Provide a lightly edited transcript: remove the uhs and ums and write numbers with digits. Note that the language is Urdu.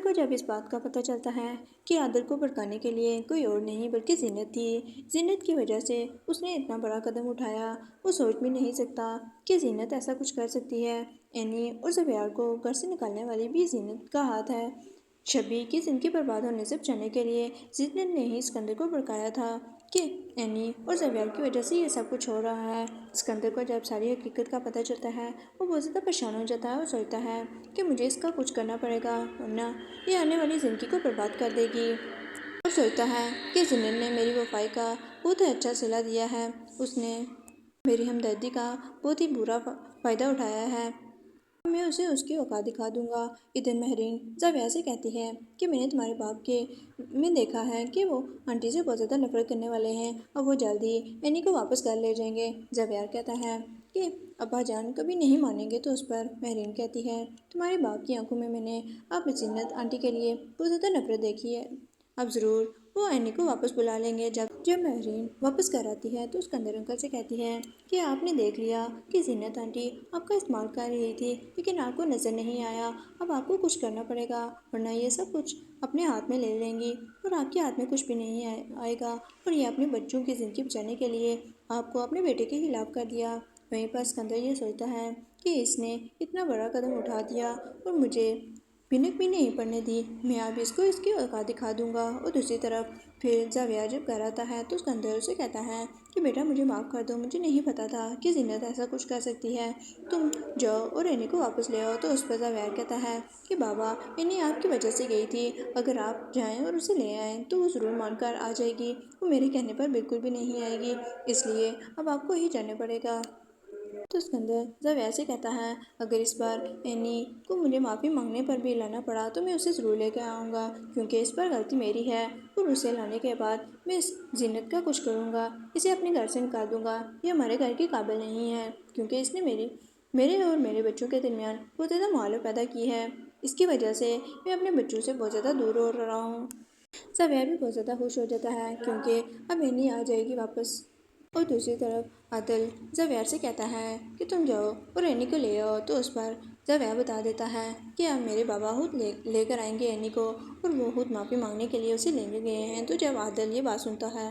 کو جب اس بات کا پتہ چلتا ہے کہ عادل کو بھڑکانے کے لیے کوئی اور نہیں بلکہ زینت تھی، زینت کی وجہ سے اس نے اتنا بڑا قدم اٹھایا، وہ سوچ بھی نہیں سکتا کہ زینت ایسا کچھ کر سکتی ہے۔ اینی اور زبیار کو گھر سے نکالنے والی بھی زینت کا ہاتھ ہے۔ شبی کی زندگی برباد ہونے سے بچانے کے لیے زینت نے ہی اسکندر کو بھڑکایا تھا کہ اینی اور زبیار کی وجہ سے یہ سب کچھ ہو رہا ہے۔ اسکندر کو جب ساری حقیقت کا پتہ چلتا ہے وہ بہت زیادہ پریشان ہو جاتا ہے اور سوچتا ہے کہ مجھے اس کا کچھ کرنا پڑے گا ورنہ یہ آنے والی زندگی کو برباد کر دے گی، اور سوچتا ہے کہ زینت نے میری وفائی کا بہت ہی اچھا صلہ دیا ہے، اس نے میری ہمدردی کا بہت ہی برا فائدہ اٹھایا ہے، اب میں اسے اس کی اوقات دکھا دوں گا۔ ادھر مہرین زبیار سے کہتی ہے کہ میں نے تمہارے باپ کے میں دیکھا ہے کہ وہ آنٹی سے بہت زیادہ نفرت کرنے والے ہیں اور وہ جلد ہی اینی کو واپس کر لے جائیں گے۔ زبیار کہتا ہے کہ ابا جان کبھی نہیں مانیں گے تو اس پر مہرین کہتی ہے تمہارے باپ کی آنکھوں میں نے اب زینت آنٹی کے لیے بہت زیادہ نفرت دیکھی ہے، اب ضرور وہ اینی کو واپس بلا لیں گے۔ جب مہرین واپس کر آتی ہے تو اسکندر انکل سے کہتی ہے کہ آپ نے دیکھ لیا کہ زینت آنٹی آپ کا استعمال کر رہی تھی لیکن آپ کو نظر نہیں آیا، اب آپ کو کچھ کرنا پڑے گا ورنہ یہ سب کچھ اپنے ہاتھ میں لے لیں گی اور آپ کے ہاتھ میں کچھ بھی نہیں آئے گا، اور یہ اپنے بچوں کی زندگی بچانے کے لیے آپ کو اپنے بیٹے کے خلاف کر دیا۔ وہیں پر اسکندر یہ سوچتا ہے کہ اس نے اتنا بڑا قدم اٹھا دیا اور مجھے بھنک بھی نہیں پڑنے دی، میں اب اس کو اس کی اوقات دکھا دوں گا۔ اور دوسری طرف پھر زبیار جب گھر آتا ہے تو اسکندر اسے کہتا ہے کہ بیٹا مجھے معاف کر دو، مجھے نہیں پتا تھا کہ زینت ایسا کچھ کر سکتی ہے، تم جاؤ اور اینی کو واپس لے آؤ۔ تو اس پر زبیار کہتا ہے کہ بابا اینی آپ کی وجہ سے گئی تھی، اگر آپ جائیں اور اسے لے آئیں تو وہ ضرور مان کر آ جائے گی، وہ میرے کہنے پر بالکل بھی نہیں آئے گی، اس لیے اب آپ کو ہی جانا پڑے گا۔ تو اسکندر زبیار سے کہتا ہے اگر اس بار اینی کو مجھے معافی مانگنے پر بھی لانا پڑا تو میں اسے ضرور لے کے آؤں گا، کیونکہ اس پر غلطی میری ہے، اور اسے لانے کے بعد میں اس زینت کا کچھ کروں گا، اسے اپنے گھر سے نکال دوں گا، یہ ہمارے گھر کے قابل نہیں ہے کیونکہ اس نے میرے اور میرے بچوں کے درمیان بہت زیادہ معلوم پیدا کی ہے، اس کی وجہ سے میں اپنے بچوں سے بہت زیادہ دور ہو رہا ہوں۔ زبیار بھی بہت زیادہ خوش ہو جاتا ہے کیونکہ اب اینی آ جائے گی واپس، اور دوسری طرف عادل زبیار سے کہتا ہے کہ تم جاؤ اور اینی کو لے آؤ۔ تو اس پر زبیار بتا دیتا ہے کہ اب میرے بابا خود لے کر آئیں گے اینی کو، اور وہ خود معافی مانگنے کے لیے اسے لینے گئے ہیں۔ تو جب عادل یہ بات سنتا ہے